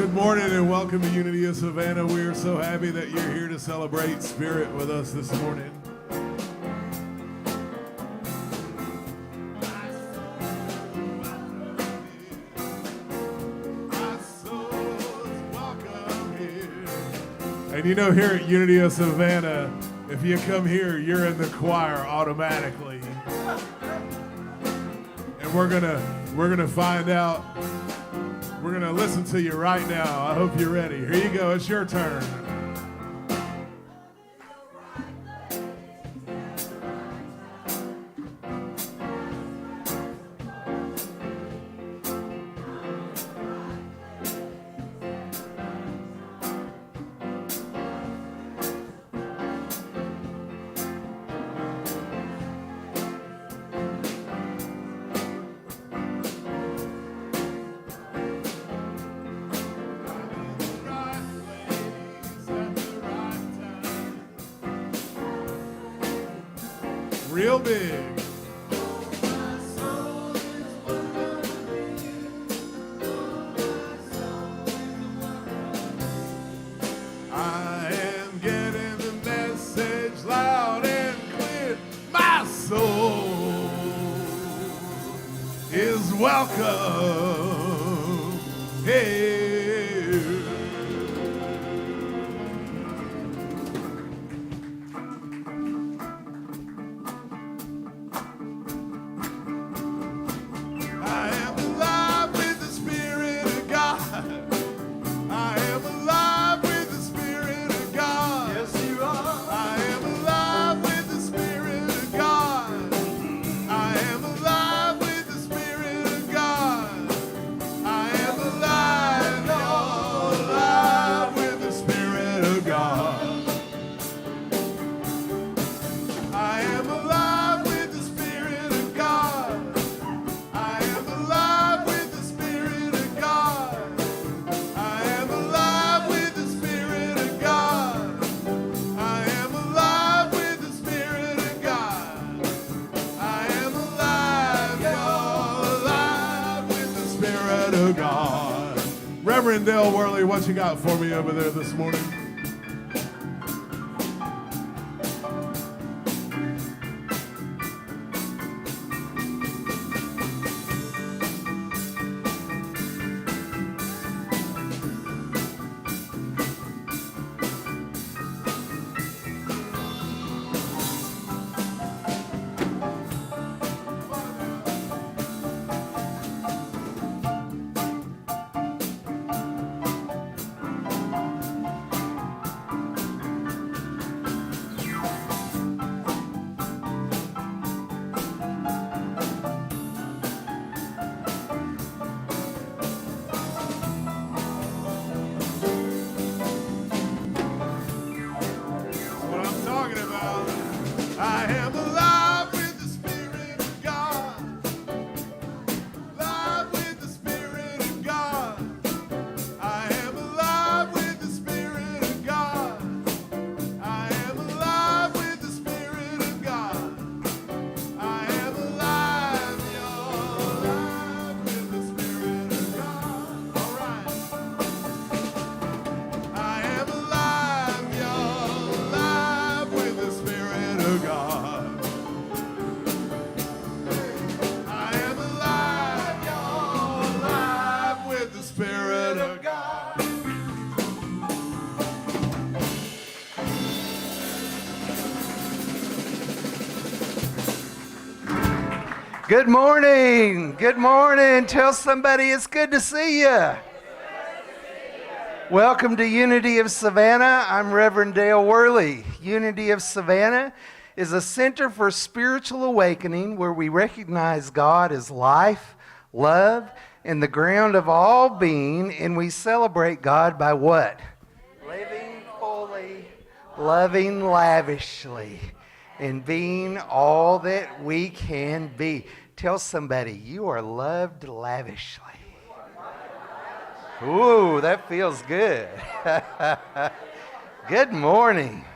Good morning and welcome to Unity of Savannah. We are so happy that you're here to celebrate Spirit with us this morning. And you know, here at Unity of Savannah, if you come here, you're in the choir automatically. And we're gonna find out. We're gonna listen to you right now. I hope you're ready. Here you go. It's your turn. Real big. I am getting the message loud and clear. My soul is welcome. Hey. Reverend Dale Worley, what you got for me over there this morning? Good morning. Good morning. Tell somebody it's good to see you. Welcome to Unity of Savannah. I'm Reverend Dale Worley. Unity of Savannah is a center for spiritual awakening where we recognize God as life, love, and the ground of all being, and we celebrate God by what? Living fully, loving lavishly, and being all that we can be. Tell somebody, you are loved lavishly. Ooh, that feels good. Good morning.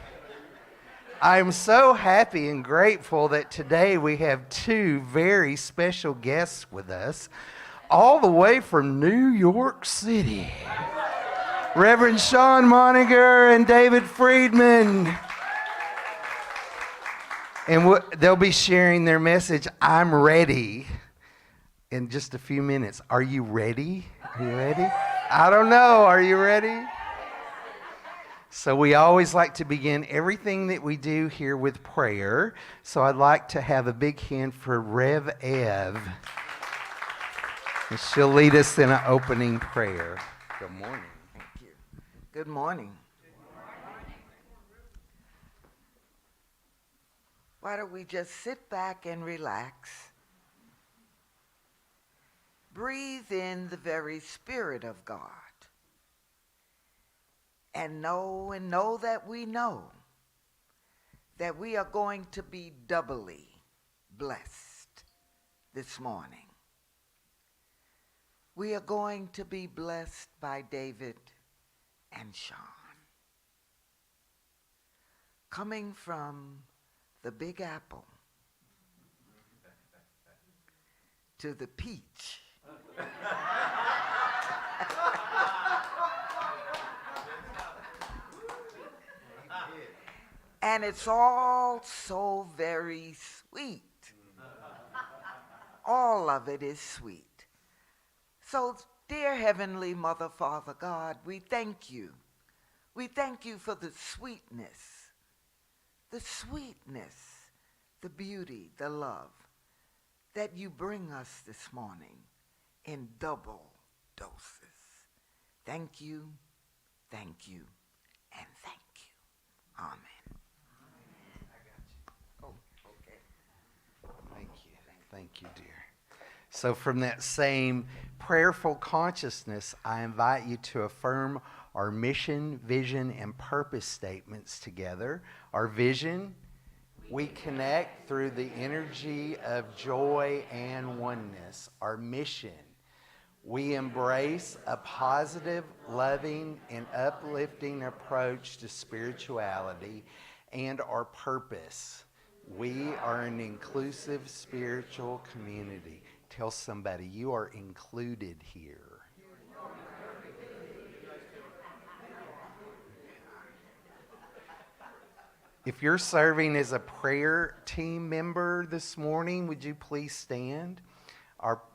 I'm so happy and grateful that today we have two very special guests with us, all the way from New York City. Reverend Shawn Moninger and David Friedman. And they'll be sharing their message, I'm ready, in just a few minutes. Are you ready? Are you ready? I don't know. Are you ready? So we always like to begin everything that we do here with prayer. So I'd like to have a big hand for Rev Ev. And she'll lead us in an opening prayer. Good morning. Thank you. Good morning. Why don't we just sit back and relax? Breathe in the very Spirit of God. And know that we know that we are going to be doubly blessed this morning. We are going to be blessed by David and Shawn. Coming from the Big Apple to the peach. And it's all so very sweet. All of it is sweet. So, dear Heavenly Mother, Father God, we thank you. We thank you for the sweetness, the beauty, the love that you bring us this morning in double doses. Thank you, and thank you. Amen. Thank you, dear. So from that same prayerful consciousness, I invite you to affirm our mission, vision, and purpose statements together. Our vision, we connect through the energy of joy and oneness. Our mission, we embrace a positive, loving, and uplifting approach to spirituality. And our purpose, we are an inclusive spiritual community. Tell somebody, you are included here. If you're serving as a prayer team member this morning, would you please stand?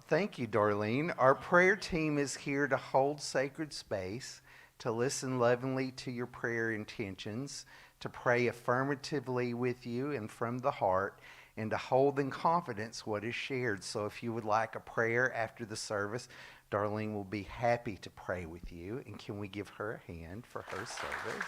Thank you, Darlene. Our prayer team is here to hold sacred space, to listen lovingly to your prayer intentions, to pray affirmatively with you and from the heart, and to hold in confidence what is shared. So if you would like a prayer after the service, Darlene will be happy to pray with you. And can we give her a hand for her service?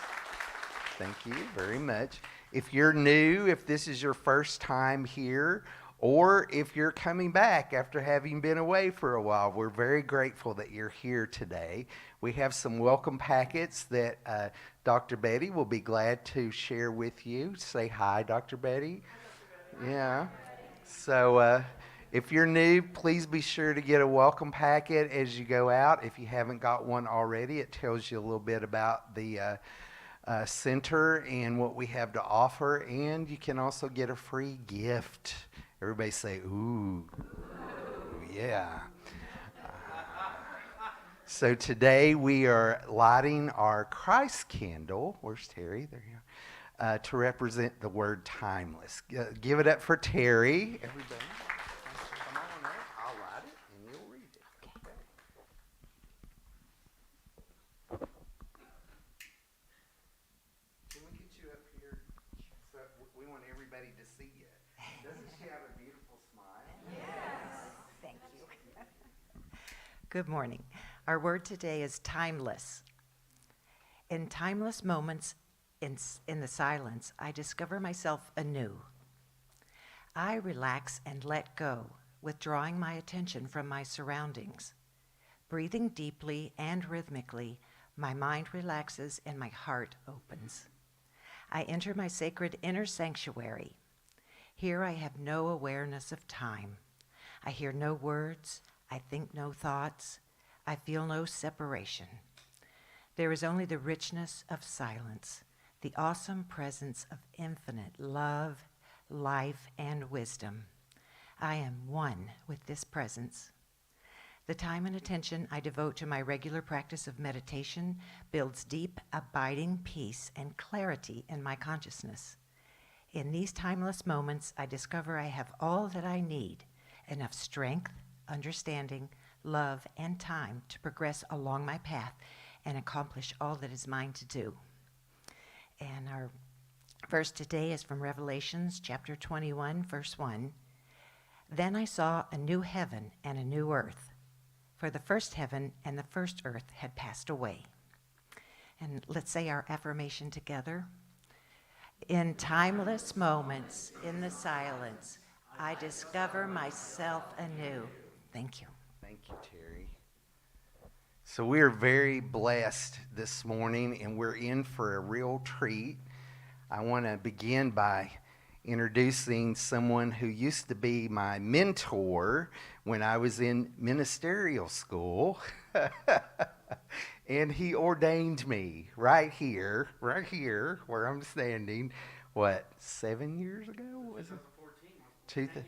Thank you very much. If you're new, if this is your first time here, or if you're coming back after having been away for a while, we're very grateful that you're here today. We have some welcome packets that Dr. Betty will be glad to share with you. Say hi, Dr. Betty. Yeah. So if you're new, please be sure to get a welcome packet as you go out. If you haven't got one already, it tells you a little bit about the center and what we have to offer. And you can also get a free gift. Everybody say, ooh, yeah. So today we are lighting our Christ candle. Where's Terry? There you are. To represent the word timeless. Give it up for Terry. Everybody, come on up. I'll light it and you'll read it. Okay. Can we get you up here? So we want everybody to see you. Doesn't she have a beautiful smile? Yes. Thank you. Good morning. Our word today is timeless. In timeless moments in the silence, I discover myself anew. I relax and let go, withdrawing my attention from my surroundings. Breathing deeply and rhythmically, my mind relaxes and my heart opens. I enter my sacred inner sanctuary. Here I have no awareness of time. I hear no words. I think no thoughts. I feel no separation. There is only the richness of silence, the awesome presence of infinite love, life, and wisdom. I am one with this presence. The time and attention I devote to my regular practice of meditation builds deep, abiding peace and clarity in my consciousness. In these timeless moments, I discover I have all that I need, enough strength, understanding, love, and time to progress along my path and accomplish all that is mine to do. And our verse today is from Revelations chapter 21, verse 1. Then I saw a new heaven and a new earth, for the first heaven and the first earth had passed away. And let's say our affirmation together. In timeless moments, in the silence, I discover myself anew. Thank you. Thank you, Terry. So we're very blessed this morning, and we're in for a real treat. I want to begin by introducing someone who used to be my mentor when I was in ministerial school. And he ordained me right here where I'm standing. What, 7 years ago? Was it? 10 years ago.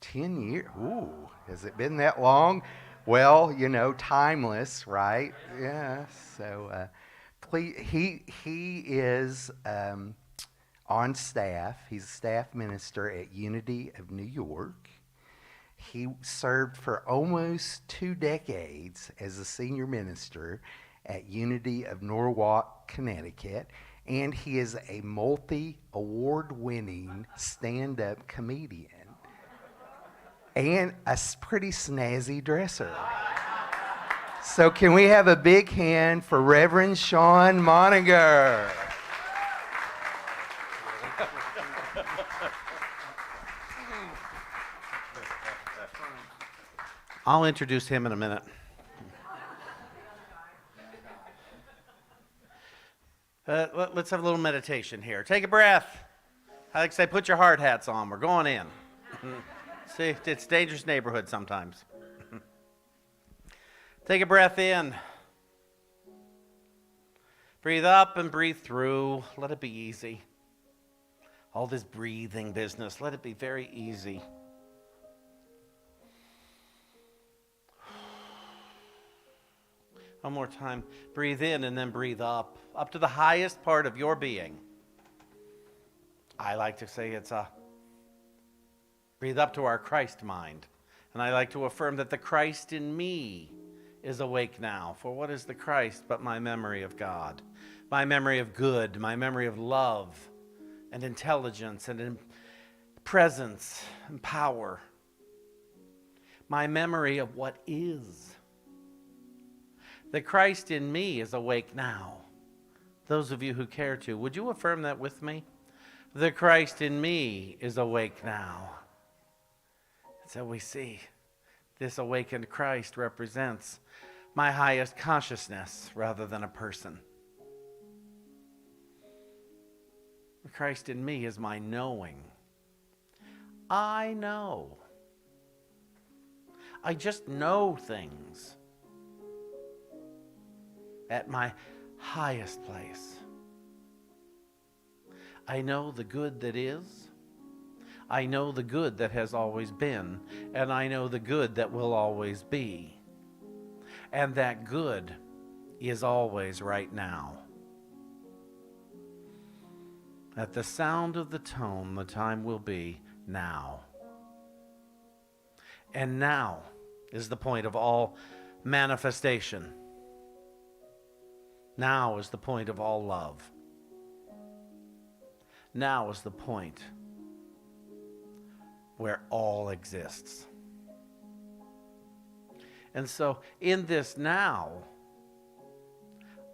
10 years. Ooh, has it been that long? Well, you know, timeless, right? Yeah. So, please, he is on staff. He's a staff minister at Unity of New York. He served for almost 2 decades as a senior minister at Unity of Norwalk, Connecticut, and he is a multi-award-winning stand-up comedian and a pretty snazzy dresser. So can we have a big hand for Reverend Shawn Moninger? I'll introduce him in a minute. Let's have a little meditation here. Take a breath. I like to say, put your hard hats on. We're going in. See, it's a dangerous neighborhood sometimes. Take a breath in. Breathe up and breathe through. Let it be easy. All this breathing business, let it be very easy. One more time. Breathe in and then breathe up to the highest part of your being. I like to say it's a breathe up to our Christ mind. And I like to affirm that the Christ in me is awake now. For what is the Christ but my memory of God? My memory of good, my memory of love and intelligence and presence and power. My memory of what is. The Christ in me is awake now. Those of you who care to, would you affirm that with me? The Christ in me is awake now. So we see this awakened Christ represents my highest consciousness rather than a person. The Christ in me is my knowing. I know. I just know things at my highest place. I know the good that is. I know the good that has always been. And I know the good that will always be. And that good is always right now. At the sound of the tone, the time will be now. And now is the point of all manifestation. Now is the point of all love. Now is the point where all exists. And so in this now,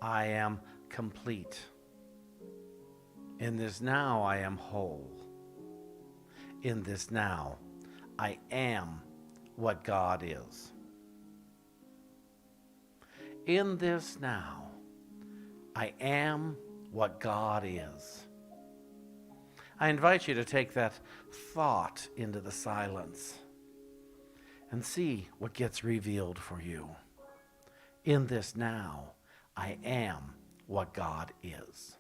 I am complete. In this now, I am whole. In this now, I am what God is. In this now, I am what God is. I invite you to take that thought into the silence and see what gets revealed for you. In this now, I am what God is.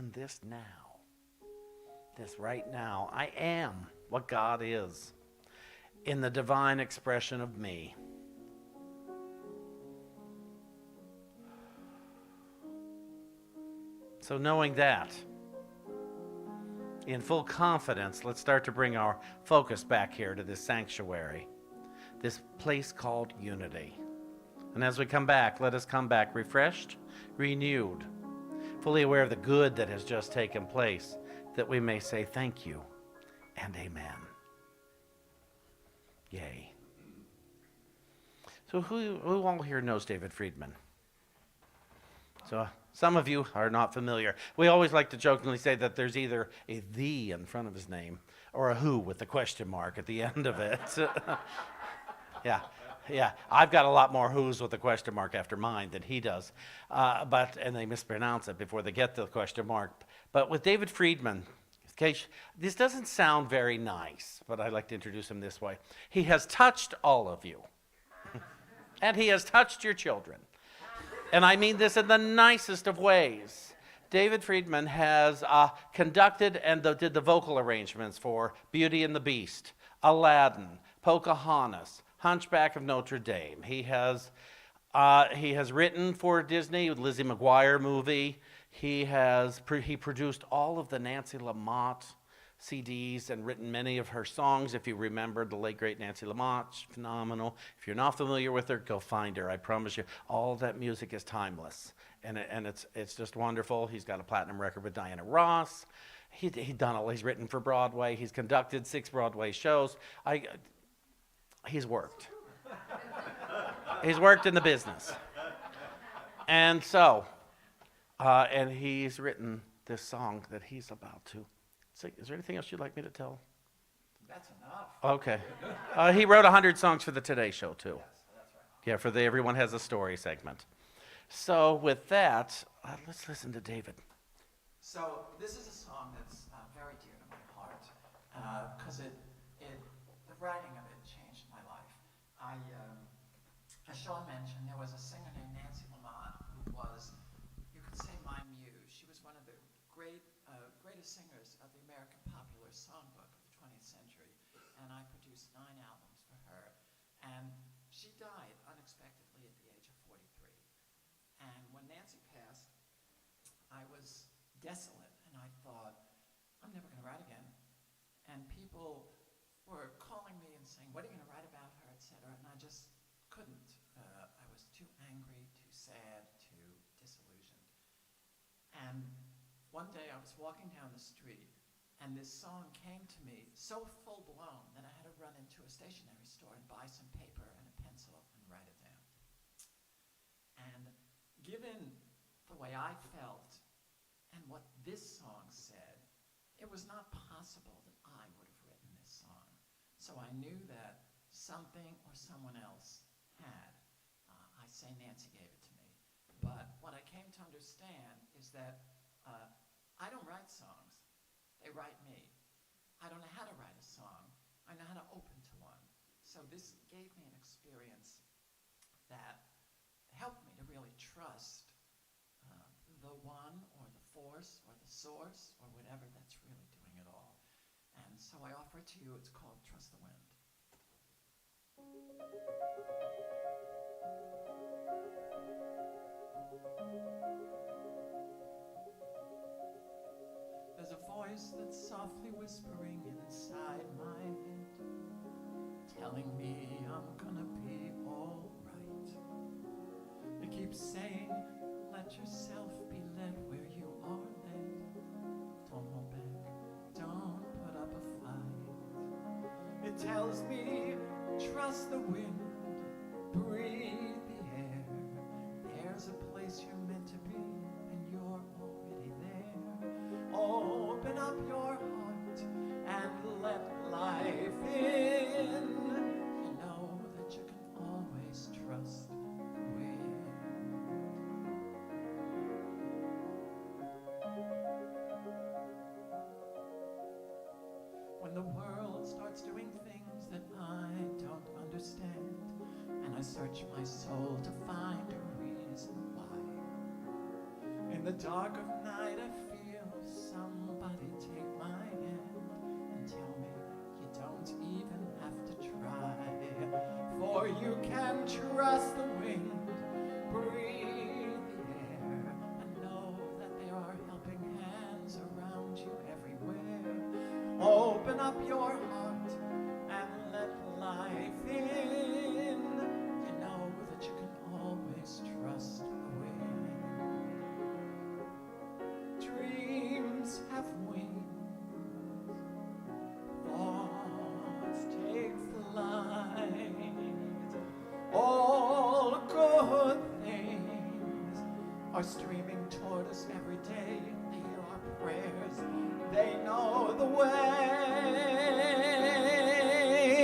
in this now. This right now. I am what God is in the divine expression of me. So knowing that, in full confidence, let's start to bring our focus back here to this sanctuary, this place called unity. And as we come back, let us come back refreshed, renewed, fully aware of the good that has just taken place, that we may say thank you and amen. Yay. So who all here knows David Friedman? So some of you are not familiar. We always like to jokingly say that there's either a "the" in front of his name or a "who" with a question mark at the end of it. Yeah. I've got a lot more "who's" with a question mark after mine than he does. And they mispronounce it before they get the question mark. But with David Friedman, this doesn't sound very nice, but I like to introduce him this way. He has touched all of you. And he has touched your children. And I mean this in the nicest of ways. David Friedman has conducted and did the vocal arrangements for Beauty and the Beast, Aladdin, Pocahontas, Hunchback of Notre Dame. He has written for Disney with Lizzie McGuire movie. He produced all of the Nancy Lamott CDs and written many of her songs. If you remember the late great Nancy Lamott, phenomenal. If you're not familiar with her, go find her. I promise you, all that music is timeless, and it's just wonderful. He's got a platinum record with Diana Ross. He's written for Broadway. He's conducted 6 Broadway shows. He's worked. He's worked in the business, and so, and he's written this song that he's about to. Is there anything else you'd like me to tell? That's enough. Okay. He wrote 100 songs for the Today Show, too. Yes, that's right. Yeah, for the Everyone Has a Story segment. So with that, let's listen to David. So this is a song that's very dear to my heart because the writing of it changed my life. As Shawn mentioned, there was a singer named Nancy Lamott who was, you could say, my muse. She was one of the greatest singers of the American popular songbook of the 20th century, and I produced 9 albums for her. And she died unexpectedly at the age of 43. And when Nancy passed, I was desolate, and I thought, I'm never going to write again. And people were calling me and saying, what are you going to write about her, etc. And I just couldn't. I was too angry, too sad, too disillusioned. And one day I was walking down the street, and this song came to me so full-blown that I had to run into a stationery store and buy some paper and a pencil and write it down. And given the way I felt and what this song said, it was not possible that I would have written this song. So I knew that something or someone else had. I say Nancy gave it to me. But what I came to understand is that I don't write songs. They write me. I don't know how to write a song. I know how to open to one. So this gave me an experience that helped me to really trust the one or the force or the source or whatever that's really doing it all. And so I offer it to you. It's called Trust the Wind. There's a voice that's softly whispering inside my head, telling me I'm gonna be alright. It keeps saying, let yourself be led where you are led. Don't hold back, don't put up a fight. It tells me, trust the wind, breathe the air. There's a place you're meant to be, and you're already there. Open up your heart and let life in. You know that you can always trust the wind. When the world starts doing things that I don't understand, and I search my soul to find a reason why, in the dark of night I feel your heart and let life in. You know that you can always trust the wind. Dreams have wings, thoughts take flight. All good things are streaming toward us every day. They hear our prayers, they know the way.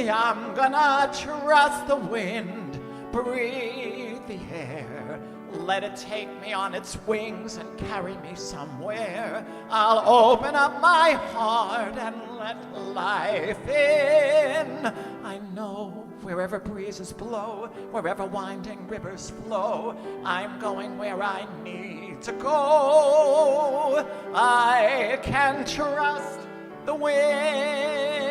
I'm gonna trust the wind, breathe the air, let it take me on its wings and carry me somewhere. I'll open up my heart and let life in. I know wherever breezes blow, wherever winding rivers flow, I'm going where I need to go. I can trust the wind.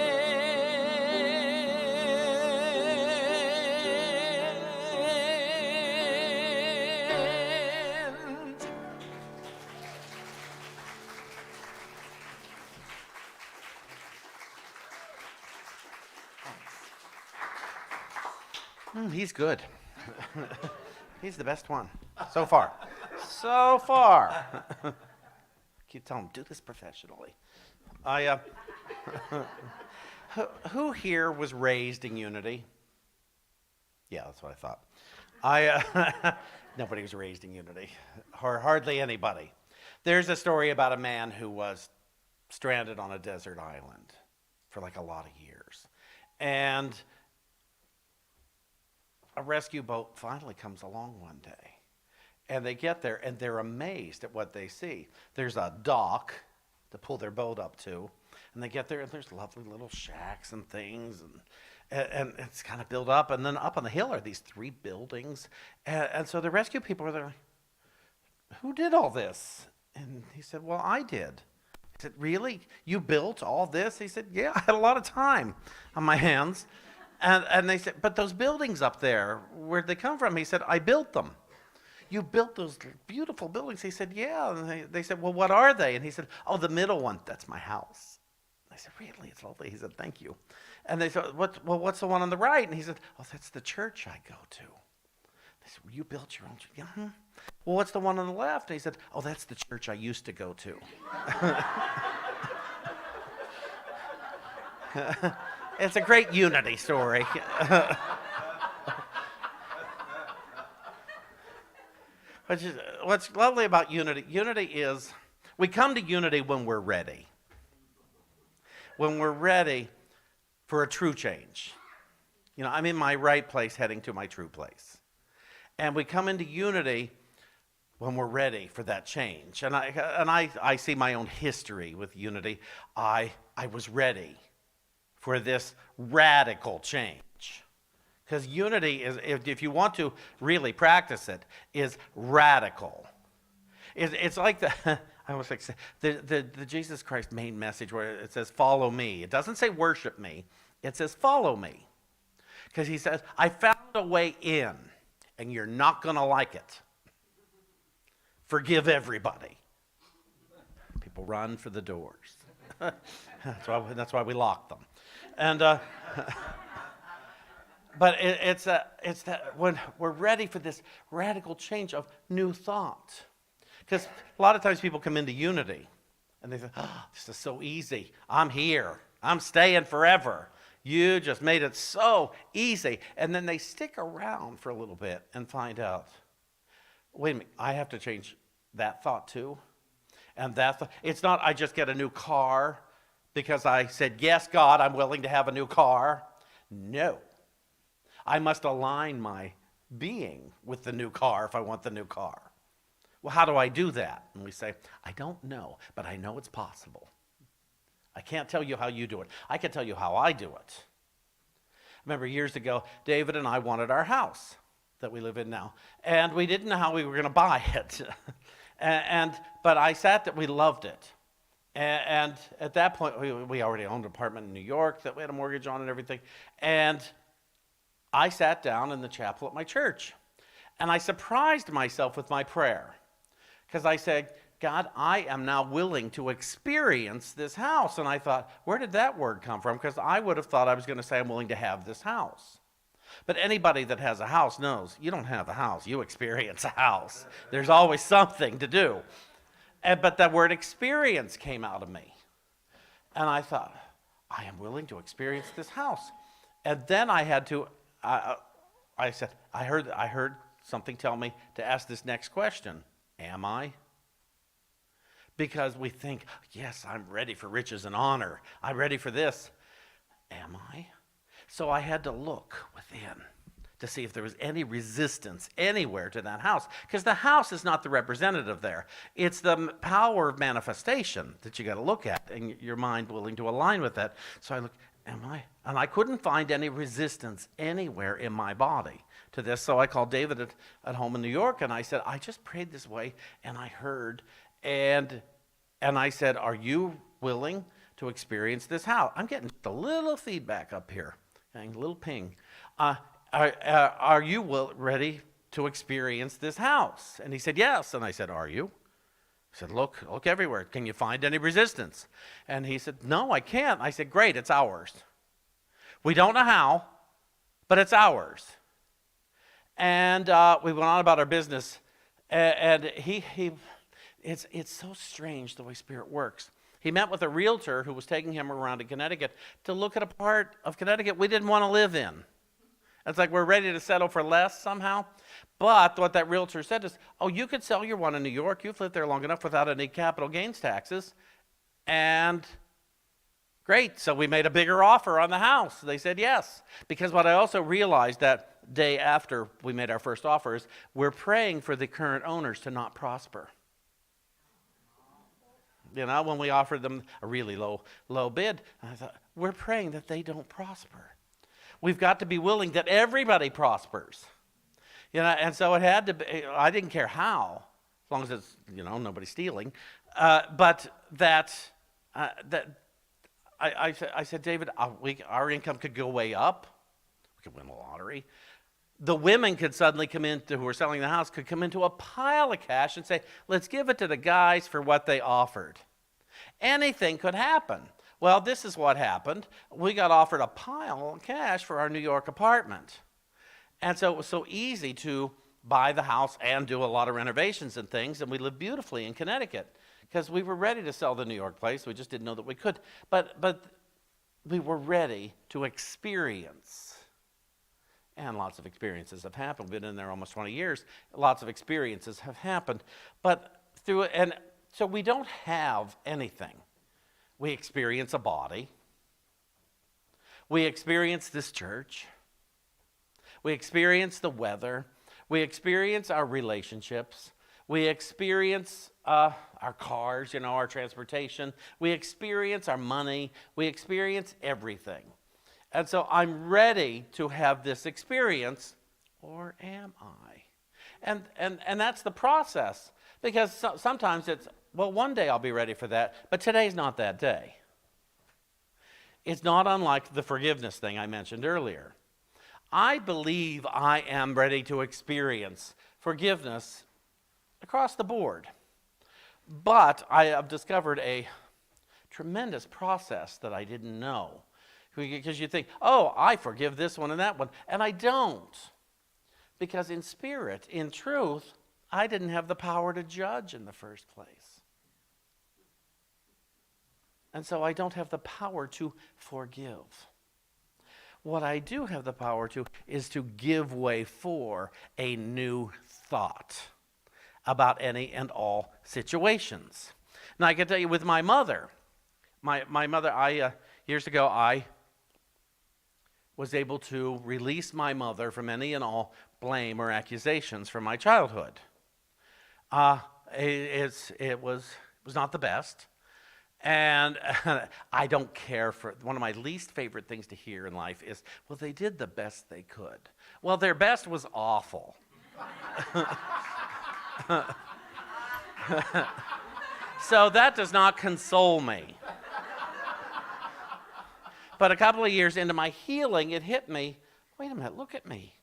He's good. He's the best one so far. So far. Keep telling him, do this professionally. Who here was raised in unity? Yeah, that's what I thought. Nobody was raised in unity, or hardly anybody. There's a story about a man who was stranded on a desert island for like a lot of years. And a rescue boat finally comes along one day. And they get there, and they're amazed at what they see. There's a dock to pull their boat up to. And they get there, and there's lovely little shacks and things. And it's kind of built up. And then up on the hill are these 3 buildings. And so the rescue people are there, who did all this? And he said, well, I did. I said, really? You built all this? He said, yeah, I had a lot of time on my hands. And they said, but those buildings up there, where'd they come from? He said, I built them. You built those beautiful buildings? He said, yeah. And they said, well, what are they? And he said, oh, the middle one, that's my house. I said, really? It's lovely. He said, thank you. And they said, what's the one on the right? And he said, oh, that's the church I go to. They said, well, you built your own church? Yeah. Hmm. Well, what's the one on the left? And he said, oh, that's the church I used to go to. It's a great unity story. What's lovely about unity is we come to unity when we're ready. When we're ready for a true change. You know, I'm in my right place heading to my true place. And we come into unity when we're ready for that change. And I see my own history with unity. I was ready for this radical change. Because unity is, if you want to really practice it, is radical. It's like I almost like the Jesus Christ main message where it says, follow me. It doesn't say worship me. It says, follow me. Because he says, I found a way in, and you're not going to like it. Forgive everybody. People run for the doors. That's why we lock them. And but it's that when we're ready for this radical change of new thought. Because a lot of times people come into unity and they say, oh, this is so easy. I'm here. I'm staying forever. You just made it so easy. And then they stick around for a little bit and find out, wait a minute, I have to change that thought too. And it's not I just get a new car because I said, yes, God, I'm willing to have a new car. No. I must align my being with the new car if I want the new car. Well, how do I do that? And we say, I don't know, but I know it's possible. I can't tell you how you do it. I can tell you how I do it. Remember years ago, David and I wanted our house that we live in now, and we didn't know how we were going to buy it. But I sat there, we loved it. And at that point, we already owned an apartment in New York that we had a mortgage on and everything. And I sat down in the chapel at my church, and I surprised myself with my prayer. Because I said, God, I am now willing to experience this house. And I thought, where did that word come from? Because I would have thought I was going to say I'm willing to have this house. But anybody that has a house knows you don't have a house, you experience a house. There's always something to do. But that word experience came out of me. And I thought, I am willing to experience this house. And then I had to, I said, I heard something tell me to ask this next question. Am I? Because we think, yes, I'm ready for riches and honor. I'm ready for this. Am I? So I had to look within to see if there was any resistance anywhere to that house. Because the house is not the representative there. It's the power of manifestation that you got to look at, and your mind willing to align with that. So I looked, am I? And I couldn't find any resistance anywhere in my body to this. So I called David at home in New York, and I said, I just prayed this way, and I heard, and I said, are you willing to experience this house? I'm getting a little feedback up here, a little ping. Are you ready to experience this house? And he said, yes. And I said, are you? I said, look everywhere. Can you find any resistance? And he said, no, I can't. I said, great, it's ours. We don't know how, but it's ours. And we went on about our business. And it's so strange the way Spirit works. He met with a realtor who was taking him around to Connecticut to look at a part of Connecticut we didn't want to live in. It's like we're ready to settle for less somehow. But what that realtor said is, oh, you could sell your one in New York. You've lived there long enough without any capital gains taxes. And great. So we made a bigger offer on the house. They said yes. Because what I also realized that day after we made our first offer is we're praying for the current owners to not prosper. You know, when we offered them a really low bid, I thought, we're praying that they don't prosper. We've got to be willing that everybody prospers. You know, and so it had to be, I didn't care how, as long as it's, you know, nobody's stealing. But I said, David, our income could go way up. We could win the lottery. The women could suddenly come into, who were selling the house, could come into a pile of cash and say, let's give it to the guys for what they offered. Anything could happen. Well, this is what happened. We got offered a pile of cash for our New York apartment. And so it was so easy to buy the house and do a lot of renovations and things, and we lived beautifully in Connecticut because we were ready to sell the New York place. We just didn't know that we could. But we were ready to experience. And lots of experiences have happened. We've been in there almost 20 years. Lots of experiences have happened. But through it, and so we don't have anything. We experience a body. We experience this church. We experience the weather. We experience our relationships. We experience our cars, you know, our transportation. We experience our money. We experience everything. And so I'm ready to have this experience, or am I? And that's the process. Because sometimes it's, well, one day I'll be ready for that, but today's not that day. It's not unlike the forgiveness thing I mentioned earlier. I believe I am ready to experience forgiveness across the board. But I have discovered a tremendous process that I didn't know. Because you think, oh, I forgive this one and that one, and I don't. Because in spirit, in truth, I didn't have the power to judge in the first place. And so I don't have the power to forgive. What I do have the power to is to give way for a new thought about any and all situations. Now I can tell you with my mother, my mother, years ago, I was able to release my mother from any and all blame or accusations from my childhood. It was not the best. And I don't care for, one of my least favorite things to hear in life is, well, they did the best they could. Well, their best was awful. So that does not console me. But a couple of years into my healing, it hit me, wait a minute, look at me.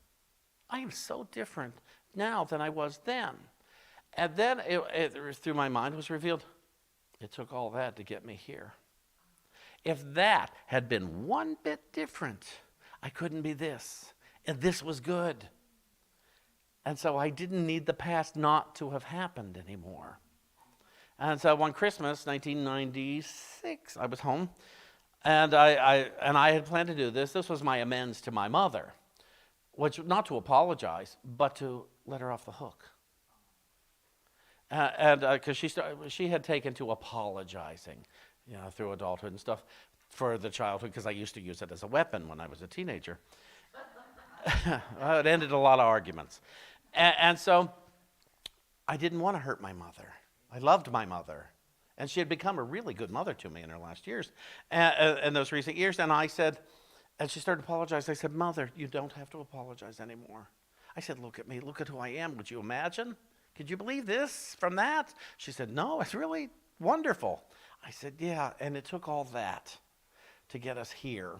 I am so different now than I was then. And then through my mind was revealed, it took all that to get me here. If that had been one bit different, I couldn't be this. And this was good. And so I didn't need the past not to have happened anymore. And so one Christmas, 1996, I was home, and I had planned to do this. This was my amends to my mother, which not to apologize, but to let her off the hook. Because she had taken to apologizing, through adulthood and stuff for the childhood, because I used to use it as a weapon when I was a teenager. It ended a lot of arguments. And so I didn't want to hurt my mother. I loved my mother. And she had become a really good mother to me in her last years, in those recent years. And I said, and she started to apologize. I said, Mother, you don't have to apologize anymore. I said, look at me. Look at who I am. Would you imagine? Could you believe this from that? She said, no, it's really wonderful. I said, yeah, and it took all that to get us here.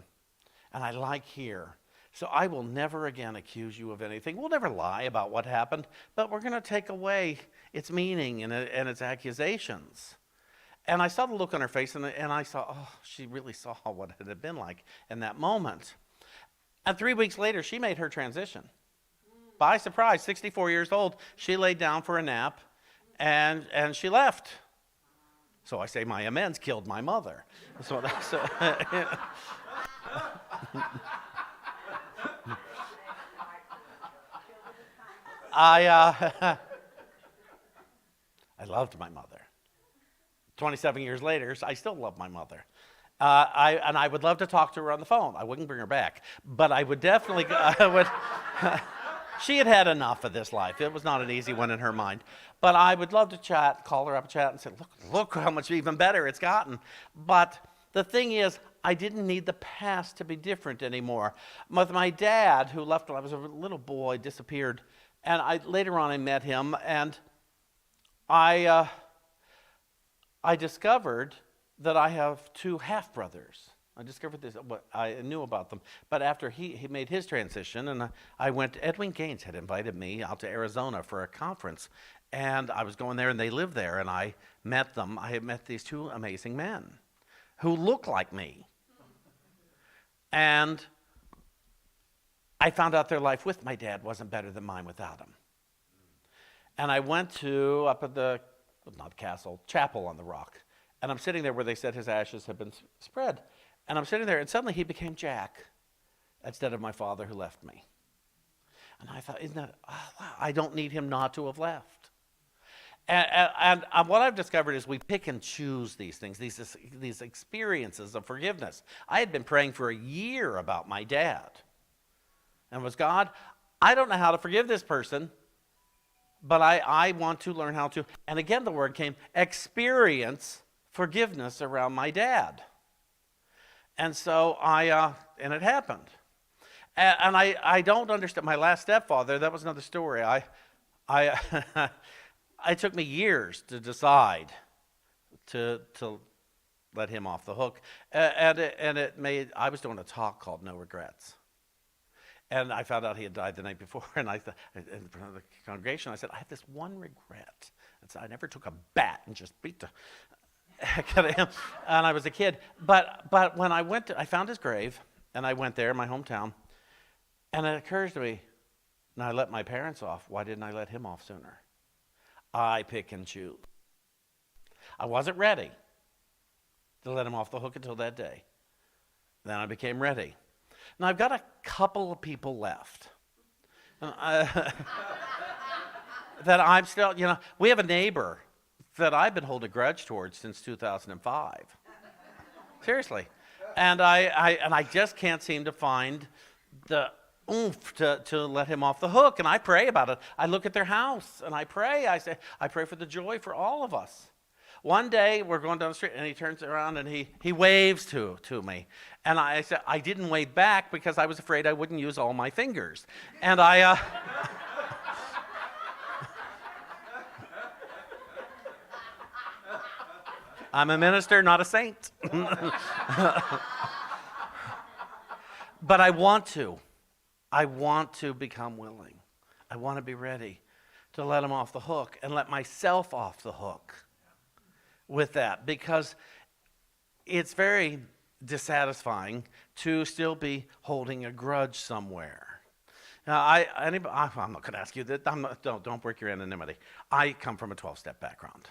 And I like here. So I will never again accuse you of anything. We'll never lie about what happened, but we're going to take away its meaning and its accusations. And I saw the look on her face, and I saw, she really saw what it had been like in that moment. And 3 weeks later, she made her transition. By surprise, 64 years old, she laid down for a nap, and she left. So I say my amends killed my mother. That's what I loved my mother. 27 years later, I still love my mother. I would love to talk to her on the phone. I wouldn't bring her back, but I would definitely, she had had enough of this life. It was not an easy one in her mind. But I would love to chat, call her up, chat, and say, look how much even better it's gotten. But the thing is, I didn't need the past to be different anymore. With my dad, who left when I was a little boy, disappeared. And later on I met him, and I discovered that I have two half-brothers. I discovered this, I knew about them. But after he made his transition, and I went, Edwin Gaines had invited me out to Arizona for a conference. And I was going there, and they lived there, and I met them. I had met these two amazing men who looked like me. And I found out their life with my dad wasn't better than mine without him. And I went to, up at the, not castle, chapel on the rock. And I'm sitting there where they said his ashes had been spread. And I'm sitting there, and suddenly he became Jack instead of my father who left me. And I thought, isn't that, wow, I don't need him not to have left. And what I've discovered is we pick and choose these things, these experiences of forgiveness. I had been praying for a year about my dad. And was God, I don't know how to forgive this person, but I want to learn how to. And again, the word came, experience forgiveness around my dad. And so and it happened. And I don't understand. My last stepfather, that was another story. It took me years to decide to let him off the hook. I was doing a talk called No Regrets. And I found out he had died the night before, and in front of the congregation, I said, I have this one regret. I never took a bat and just beat the heck out of him, and I was a kid. But when I found his grave, and I went there in my hometown, and it occurs to me, now I let my parents off. Why didn't I let him off sooner? I pick and choose. I wasn't ready to let him off the hook until that day. Then I became ready. Now, I've got a couple of people left that I'm still, we have a neighbor that I've been holding a grudge towards since 2005. Seriously. And I just can't seem to find the oomph to let him off the hook. And I pray about it. I look at their house and I pray. I pray for the joy for all of us. One day we're going down the street and he turns around and he waves to me. And I said, I didn't wave back because I was afraid I wouldn't use all my fingers. And I'm a minister, not a saint. But I want to become willing. I want to be ready to let him off the hook and let myself off the hook with that, because it's very dissatisfying to still be holding a grudge somewhere. Now, I'm not going to ask you that. Don't break your anonymity. I come from a 12-step background.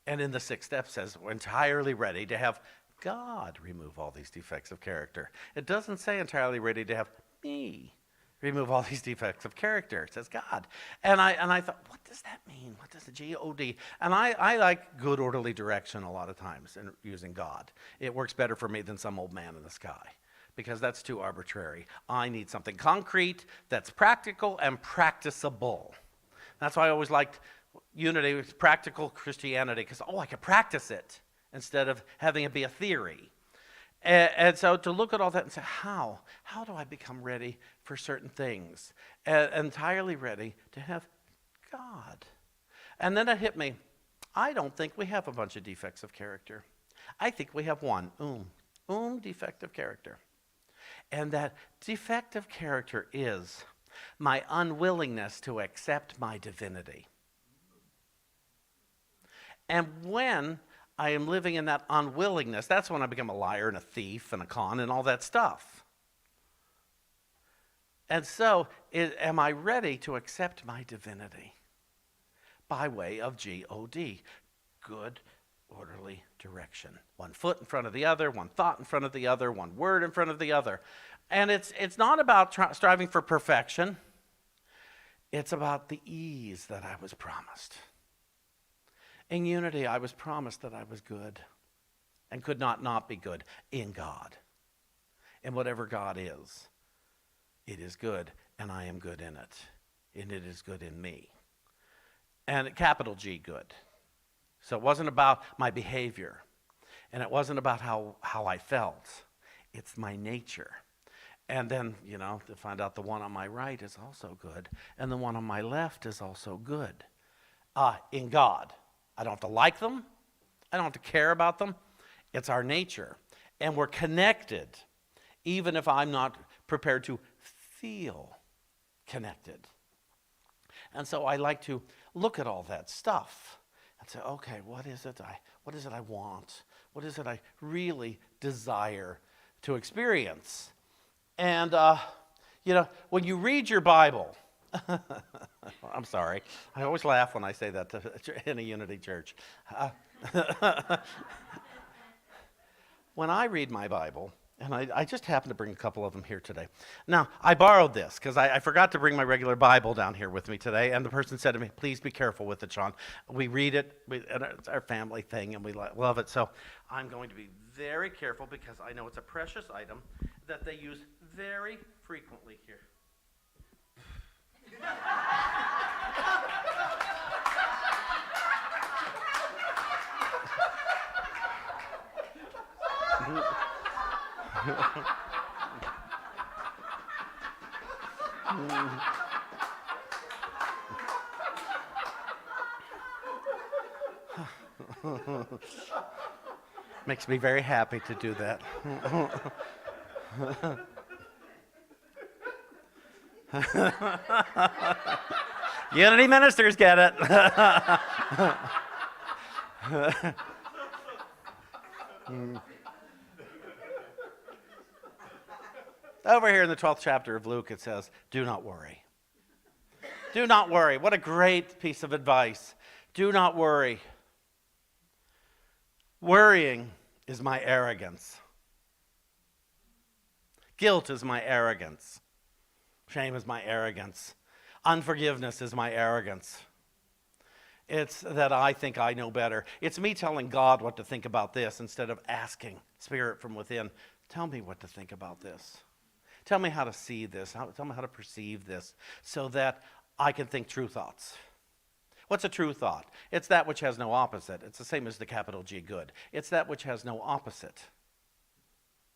And in the 6th step says we're entirely ready to have God remove all these defects of character. It doesn't say entirely ready to have me remove all these defects of character. It says God. And I thought, what does that mean? What does the G-O-D? And I like good orderly direction a lot of times in using God. It works better for me than some old man in the sky, because that's too arbitrary. I need something concrete that's practical and practicable. That's why I always liked unity with practical Christianity, because, I could practice it instead of having it be a theory. And so to look at all that and say, how do I become ready for certain things? Entirely ready to have God. And then it hit me, I don't think we have a bunch of defects of character. I think we have one, defect of character. And that defect of character is my unwillingness to accept my divinity. And when I am living in that unwillingness, that's when I become a liar and a thief and a con and all that stuff. And so, am I ready to accept my divinity by way of G-O-D, good, orderly direction? One foot in front of the other, one thought in front of the other, one word in front of the other. And it's not about striving for perfection. It's about the ease that I was promised. In unity, I was promised that I was good and could not be good in God. And whatever God is, it is good, and I am good in it, and it is good in me. And capital G, good. So it wasn't about my behavior, and it wasn't about how I felt. It's my nature. And then, to find out the one on my right is also good, and the one on my left is also good. In God. I don't have to like them. I don't have to care about them. It's our nature. And we're connected, even if I'm not prepared to feel connected. And so I like to look at all that stuff and say, okay, what is it I want? What is it I really desire to experience? And, when you read your Bible, I'm sorry. I always laugh when I say that in a Unity church. When I read my Bible, and I just happened to bring a couple of them here today. Now, I borrowed this because I forgot to bring my regular Bible down here with me today, and the person said to me, please be careful with it, Shawn. We read it, and it's our family thing, and we love it. So I'm going to be very careful because I know it's a precious item that they use very frequently here. Makes me very happy to do that. Unity ministers get it. Over here in the 12th chapter of Luke, it says, do not worry. Do not worry. What a great piece of advice. Do not worry. Worrying is my arrogance. Guilt is my arrogance. Shame is my arrogance. Unforgiveness is my arrogance. It's that I think I know better. It's me telling God what to think about this instead of asking Spirit from within, tell me what to think about this. Tell me how to see this. Tell me how to perceive this so that I can think true thoughts. What's a true thought? It's that which has no opposite. It's the same as the capital G, good. It's that which has no opposite.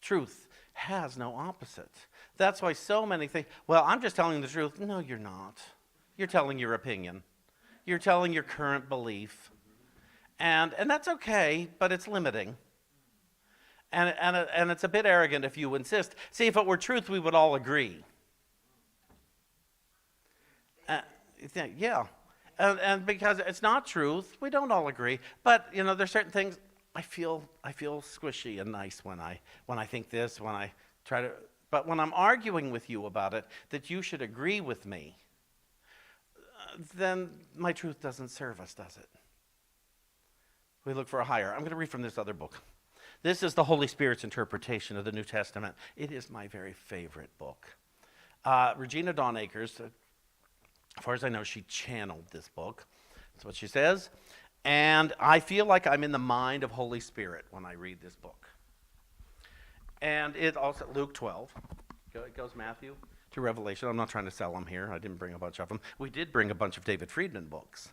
Truth has no opposite. That's why so many think, well, I'm just telling the truth. No, you're not. You're telling your opinion. You're telling your current belief. And that's okay, but it's limiting. And it's a bit arrogant if you insist. See, if it were truth, we would all agree. You think, yeah, And because it's not truth, we don't all agree. But, there's certain things I feel squishy and nice when I think this, when I try to, but when I'm arguing with you about it, that you should agree with me, then my truth doesn't serve us, does it? We look for a higher. I'm going to read from this other book. This is the Holy Spirit's interpretation of the New Testament. It is my very favorite book. Regina Dawn Akers, as far as I know, she channeled this book. That's what she says. And I feel like I'm in the mind of Holy Spirit when I read this book. And it also, Luke 12, it goes Matthew to Revelation. I'm not trying to sell them here. I didn't bring a bunch of them. We did bring a bunch of David Friedman books,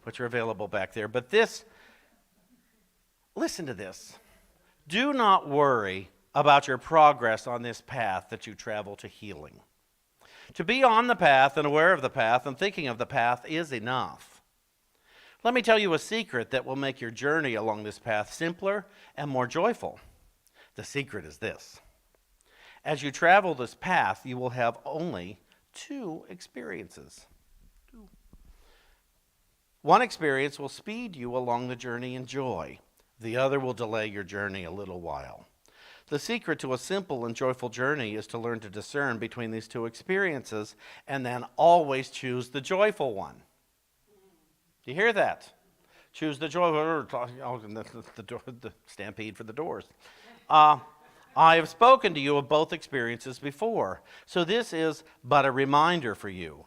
which are available back there. But this, listen to this. Do not worry about your progress on this path that you travel to healing. To be on the path and aware of the path and thinking of the path is enough. Let me tell you a secret that will make your journey along this path simpler and more joyful. The secret is this. As you travel this path, you will have only 2 experiences. One experience will speed you along the journey in joy. The other will delay your journey a little while. The secret to a simple and joyful journey is to learn to discern between these 2 experiences and then always choose the joyful one. Do you hear that? Choose the joyful, the stampede for the doors. I have spoken to you of both experiences before, so this is but a reminder for you.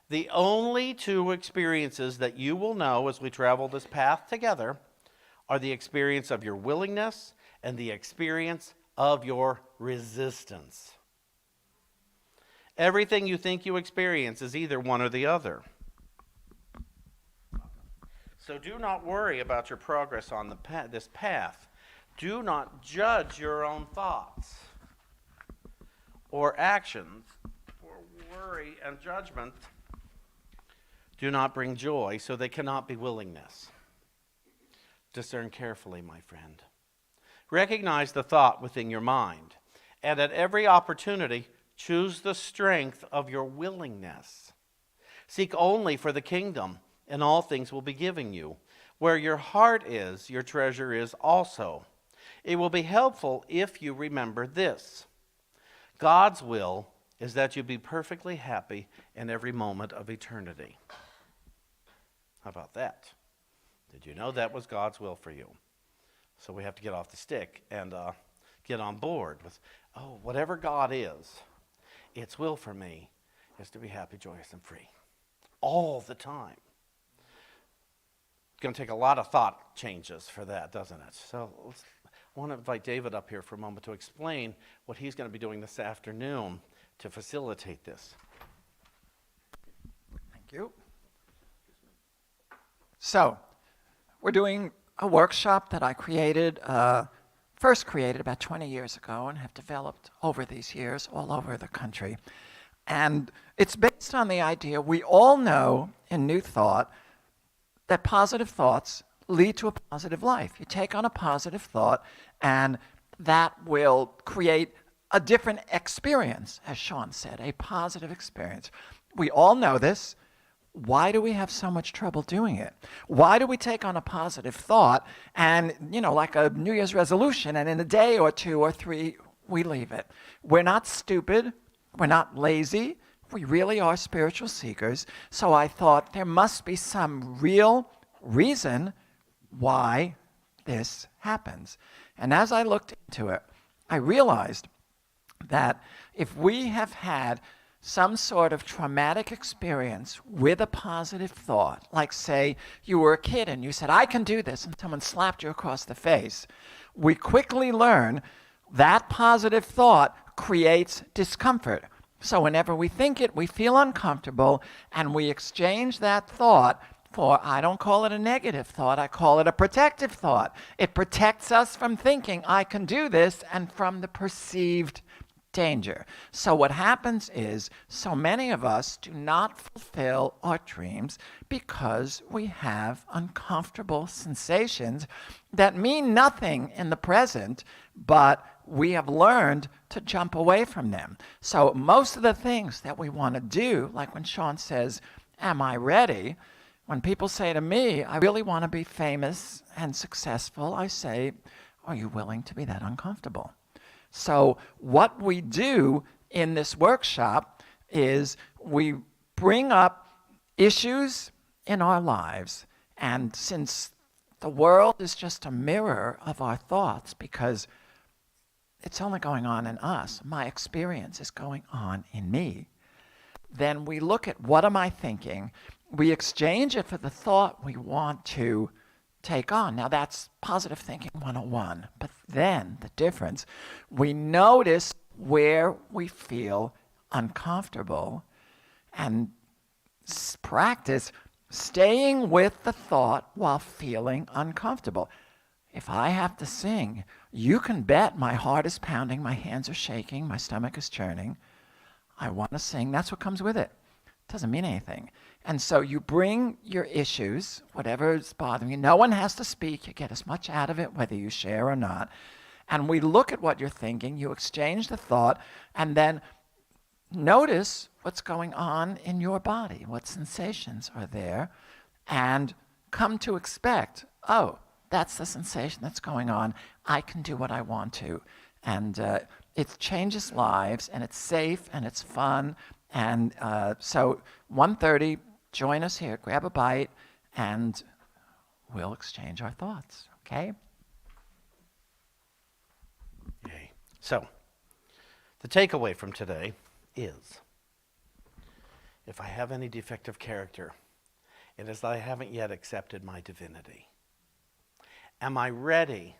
The only 2 experiences that you will know as we travel this path together are the experience of your willingness and the experience of your resistance. Everything you think you experience is either one or the other. So do not worry about your progress on this path. Do not judge your own thoughts or actions, for worry and judgment do not bring joy, so they cannot be willingness. Discern carefully, my friend. Recognize the thought within your mind, and at every opportunity, choose the strength of your willingness. Seek only for the kingdom, and all things will be given you. Where your heart is, your treasure is also. It will be helpful if you remember this. God's will is that you be perfectly happy in every moment of eternity. How about that? Did you know that was God's will for you? So we have to get off the stick and get on board with, whatever God is, its will for me is to be happy, joyous, and free. All the time. It's going to take a lot of thought changes for that, doesn't it? So I want to invite David up here for a moment to explain what he's going to be doing this afternoon to facilitate this. Thank you. So, we're doing a workshop that I first created about 20 years ago and have developed over these years all over the country. And it's based on the idea we all know in New Thought that positive thoughts lead to a positive life. You take on a positive thought and that will create a different experience, as Shawn said, a positive experience. We all know this. Why do we have so much trouble doing it? Why do we take on a positive thought and, like a New Year's resolution, and in a day or 2 or 3, we leave it? We're not stupid. We're not lazy. We really are spiritual seekers. So I thought there must be some real reason why this happens. And as I looked into it, I realized that if we have had some sort of traumatic experience with a positive thought, like say you were a kid and you said, I can do this, and someone slapped you across the face, we quickly learn that positive thought creates discomfort. So whenever we think it, we feel uncomfortable, and we exchange that thought for, I don't call it a negative thought, I call it a protective thought. It protects us from thinking, I can do this, and from the perceived danger. So what happens is, so many of us do not fulfill our dreams because we have uncomfortable sensations that mean nothing in the present, but we have learned to jump away from them. So most of the things that we want to do, like when Shawn says, am I ready? When people say to me, I really want to be famous and successful, I say, are you willing to be that uncomfortable? So what we do in this workshop is we bring up issues in our lives, and since the world is just a mirror of our thoughts, because it's only going on in us, my experience is going on in me, then we look at what am I thinking, we exchange it for the thought we want to take on. Now that's positive thinking 101, but then the difference, we notice where we feel uncomfortable and practice staying with the thought while feeling uncomfortable. If I have to sing, you can bet my heart is pounding, my hands are shaking, my stomach is churning. I want to sing. That's what comes with it. It doesn't mean anything. And so you bring your issues, whatever is bothering you. No one has to speak. You get as much out of it, whether you share or not. And we look at what you're thinking. You exchange the thought, and then notice what's going on in your body, what sensations are there, and come to expect, oh, that's the sensation that's going on. I can do what I want to. And it changes lives, and it's safe, and it's fun. And so 1:30, join us here, grab a bite, and we'll exchange our thoughts, okay? Okay. So, the takeaway from today is, if I have any defective character, it is that I haven't yet accepted my divinity. Am I ready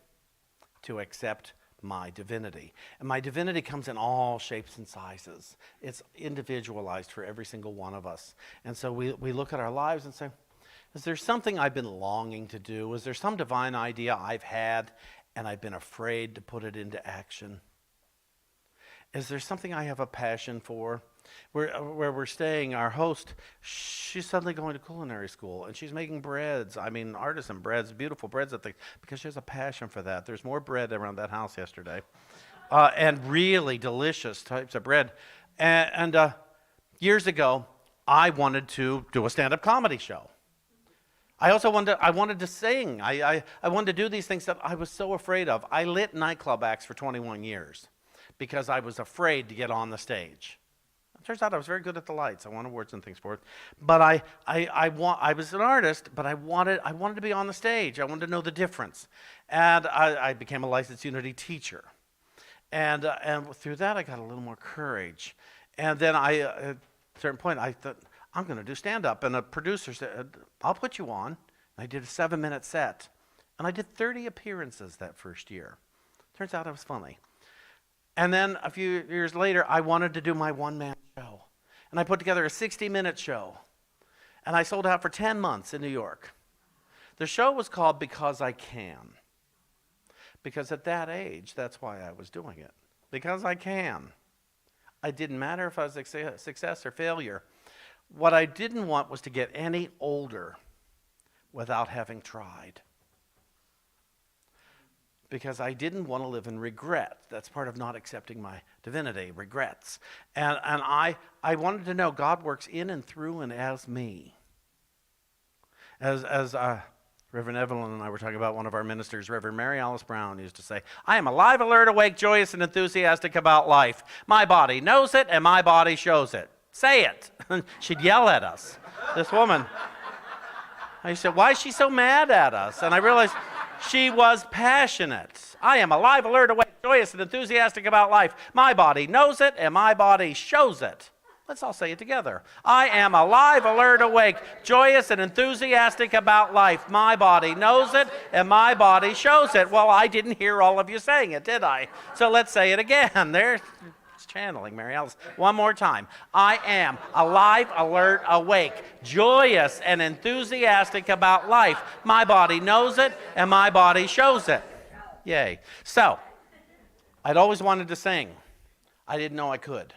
to accept my divinity? And my divinity comes in all shapes and sizes. It's individualized for every single one of us. And so we look at our lives and say, is there something I've been longing to do? Is there some divine idea I've had and I've been afraid to put it into action? Is there something I have a passion for? Where we're staying, our host, she's suddenly going to culinary school, and she's making breads. I mean, artisan breads, beautiful breads, because she has a passion for that. There's more bread around that house yesterday, and really delicious types of bread. And years ago, I wanted to do a stand-up comedy show. I also wanted to sing. I wanted to do these things that I was so afraid of. I lit nightclub acts for 21 years because I was afraid to get on the stage. Turns out I was very good at the lights. I won awards and things for it. But I was an artist, but I wanted to be on the stage. I wanted to know the difference. And I became a licensed Unity teacher. And through that, I got a little more courage. And then at a certain point, I thought, I'm going to do stand-up. And a producer said, I'll put you on. And I did a 7-minute set. And I did 30 appearances that first year. Turns out I was funny. And then a few years later, I wanted to do my one-man show. And I put together a 60-minute show. And I sold out for 10 months in New York. The show was called Because I Can. Because at that age, that's why I was doing it. Because I can. It didn't matter if I was a success or failure. What I didn't want was to get any older without having tried. Because I didn't want to live in regret. That's part of not accepting my divinity, regrets. And I wanted to know God works in and through and as me. As Reverend Evelyn and I were talking about, one of our ministers, Reverend Mary Alice Brown, used to say, I am alive, alert, awake, joyous, and enthusiastic about life. My body knows it, and my body shows it. Say it. She'd yell at us. This woman. I said, why is she so mad at us? And I realized she was passionate. I am alive, alert, awake, joyous, and enthusiastic about life. My body knows it, and my body shows it. Let's all say it together. I am alive, alert, awake, joyous, and enthusiastic about life. My body knows it, and my body shows it. Well, I didn't hear all of you saying it, did I? So let's say it again. There's channeling Mary Alice. One more time. I am alive, alert, awake, joyous, and enthusiastic about life. My body knows it, and my body shows it. Yay. So, I'd always wanted to sing. I didn't know I could.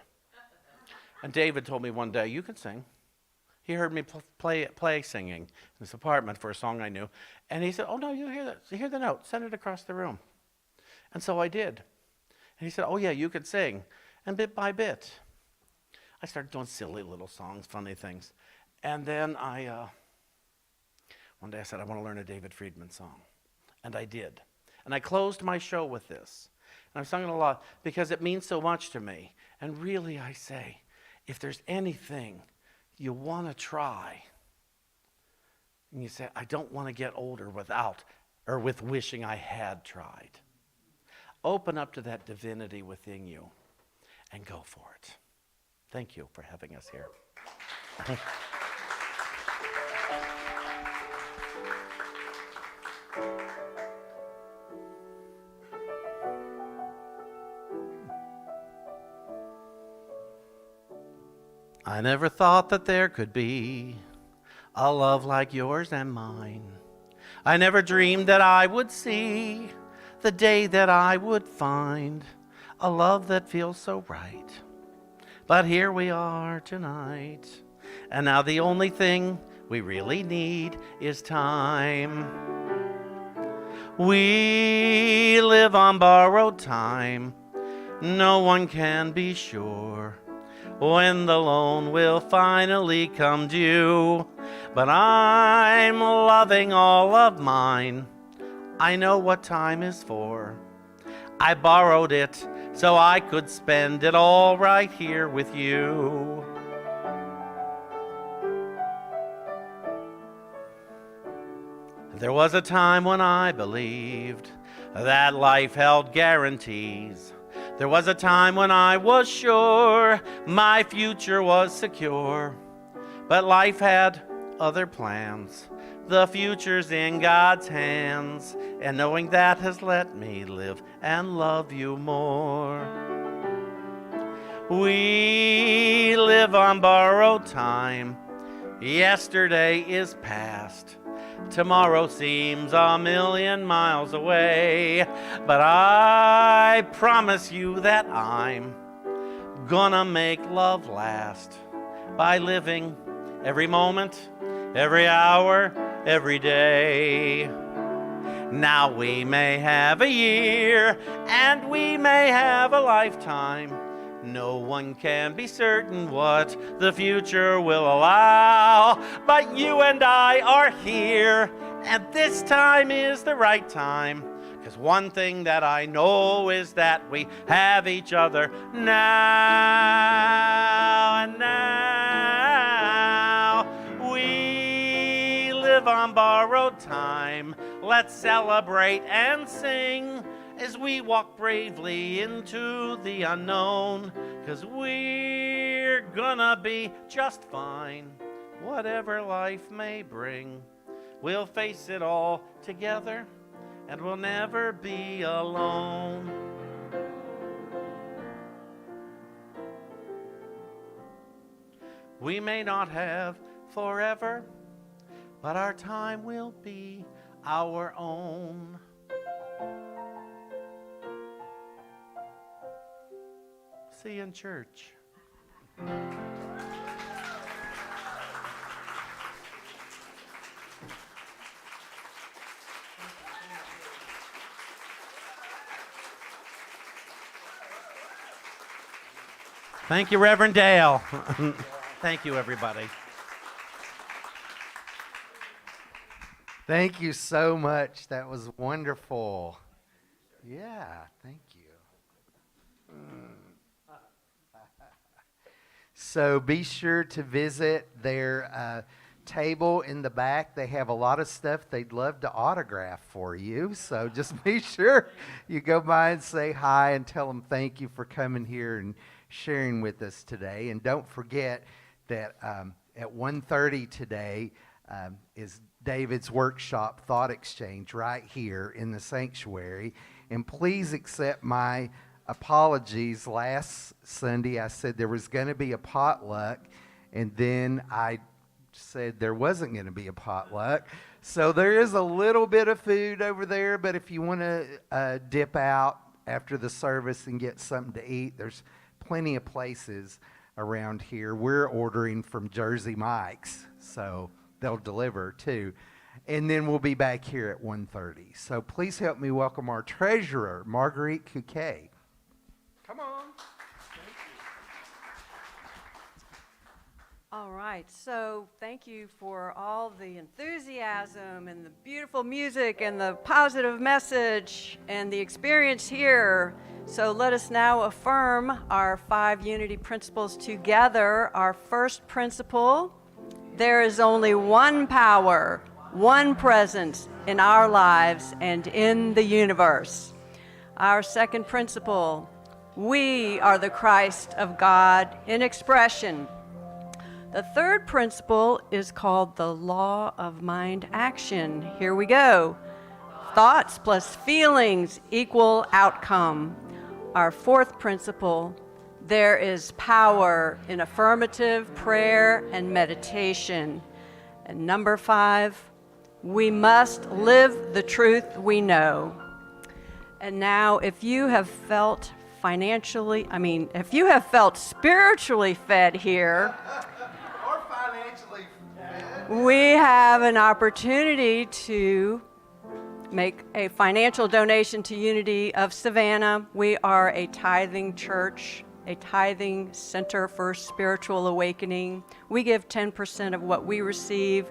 And David told me one day, you can sing. He heard me play singing in his apartment for a song I knew. And he said, oh, no, you hear the note. Send it across the room. And so I did. And he said, oh, yeah, you could sing. And bit by bit, I started doing silly little songs, funny things. And then I One day I said, I want to learn a David Friedman song. And I did. And I closed my show with this. And I've sung it a lot because it means so much to me. And really I say, if there's anything you want to try, and you say, I don't want to get older with wishing I had tried. Open up to that divinity within you and go for it. Thank you for having us here. I never thought that there could be a love like yours and mine. I never dreamed that I would see the day that I would find a love that feels so right. But here we are tonight, and now the only thing we really need is time. We live on borrowed time. No one can be sure when the loan will finally come due. But I'm loving all of mine. I know what time is for. I borrowed it so I could spend it all right here with you. There was a time when I believed that life held guarantees. There was a time when I was sure my future was secure. But life had other plans. The future's in God's hands, and knowing that has let me live and love you more. We live on borrowed time. Yesterday is past. Tomorrow seems a million miles away, but I promise you that I'm gonna make love last by living every moment, every hour, every day. Now we may have a year and we may have a lifetime. No one can be certain what the future will allow, but you and I are here, and this time is the right time. 'Cause one thing that I know is that we have each other now, and now we live on borrowed time. Let's celebrate and sing as we walk bravely into the unknown, 'cause we're gonna be just fine, whatever life may bring. We'll face it all together, and we'll never be alone. We may not have forever, but our time will be our own. See you in church. Thank you, Reverend Dale. Thank you, everybody. Thank you so much. That was wonderful. Yeah, thank you. So be sure to visit their table in the back. They have a lot of stuff they'd love to autograph for you. So just be sure you go by and say hi and tell them thank you for coming here and sharing with us today. And don't forget that at 1:30 today is David's workshop, Thought Exchange, right here in the sanctuary. And please accept my apologies. Last Sunday I said there was going to be a potluck, and then I said there wasn't going to be a potluck. So there is a little bit of food over there, but if you want to dip out after the service and get something to eat, there's plenty of places around here. We're ordering from Jersey Mike's, so they'll deliver too. And then we'll be back here at 1:30. So please help me welcome our treasurer, Marguerite Couquet. Come on. All right, so thank you for all the enthusiasm and the beautiful music and the positive message and the experience here. So let us now affirm our 5 unity principles together. Our first principle, there is only one power, one presence in our lives and in the universe. Our second principle, we are the Christ of God in expression. The third principle is called the law of mind action. Here we go. Thoughts plus feelings equal outcome. Our fourth principle, there is power in affirmative prayer and meditation. And number 5, we must live the truth we know. And now, if you have felt if you have felt spiritually fed here, Or financially fed. we have an opportunity to make a financial donation to Unity of Savannah. We are a tithing church, a tithing center for spiritual awakening. We give 10% of what we receive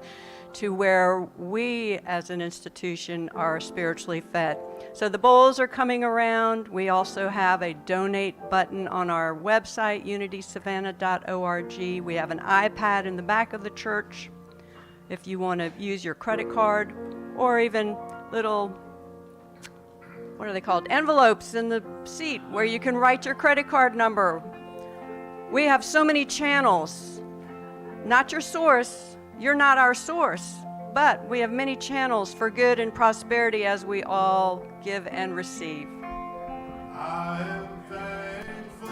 to where we as an institution are spiritually fed. So the bowls are coming around. We also have a donate button on our website, unitysavannah.org. We have an iPad in the back of the church if you want to use your credit card, or even little, what are they called, envelopes in the seat where you can write your credit card number. We have so many channels. Not your source. You're not our source. But we have many channels for good and prosperity as we all give and receive. I am thankful,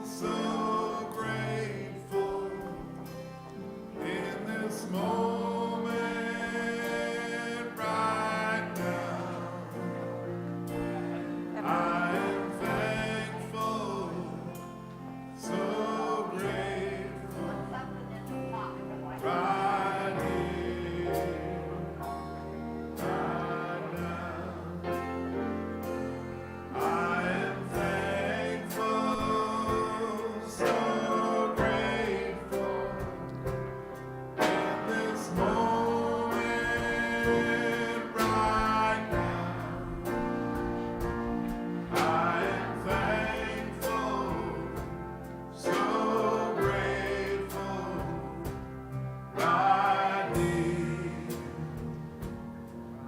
so grateful in this moment right now. I am thankful, so grateful right here, right now. I am thankful, so grateful in this moment right now. I am thankful, so grateful right here,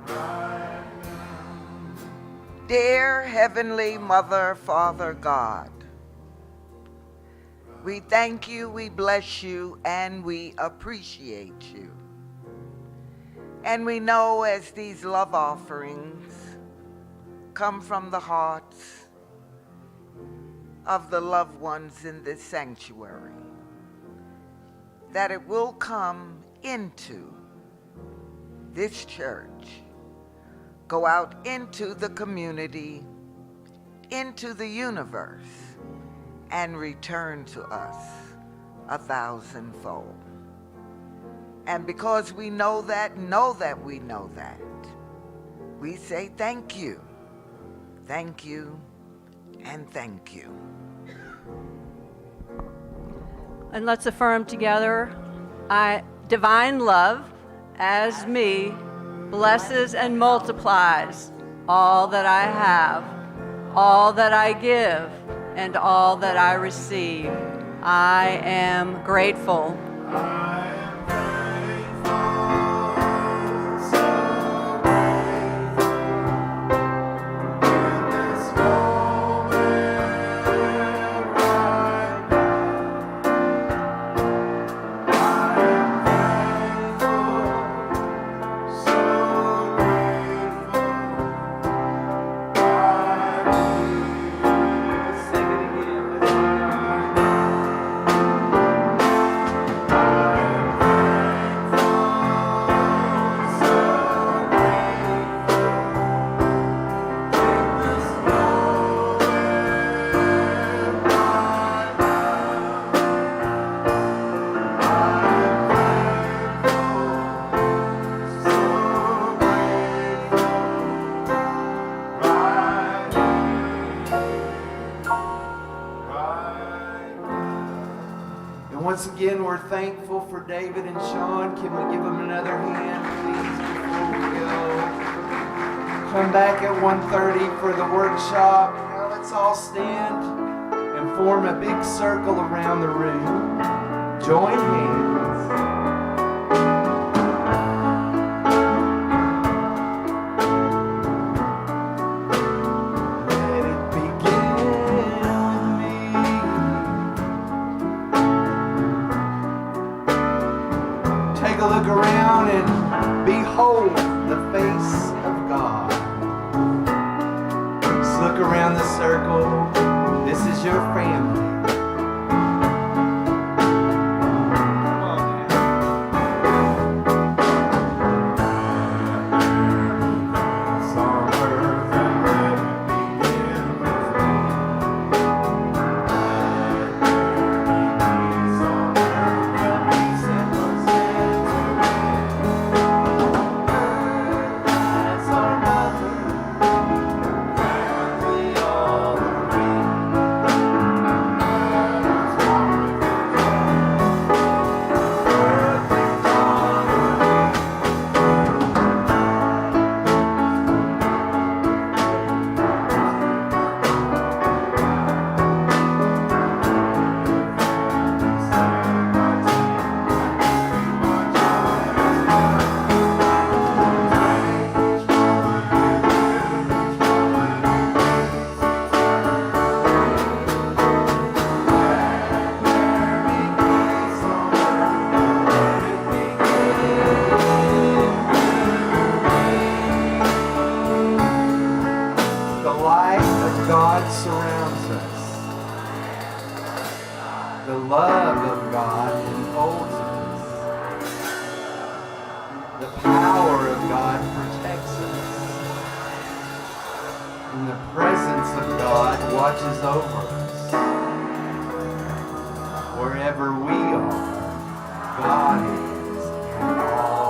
right now. Dear Heavenly Mother, Father God, we thank you, we bless you, and we appreciate you. And we know as these love offerings come from the hearts of the loved ones in this sanctuary, that it will come into this church, go out into the community, into the universe, and return to us 1,000-fold. And because we know that we know that, we say thank you, and thank you. And let's affirm together, divine love as me blesses and multiplies all that I have, all that I give, and all that I receive. I am grateful. I am thankful, so grateful in this moment right now. I am thankful, so grateful right here. Sing it again. I we're thankful for David and Shawn. Can we give them another hand, please, before we go? Come back at 1:30 for the workshop. Now let's all stand and form a big circle around the room. Join hands. Let it begin with me. Take a look around and behold the face of God. Just look around the circle. This is your family. The love of God enfolds us. The power of God protects us. And the presence of God watches over us. Wherever we are, God is, and all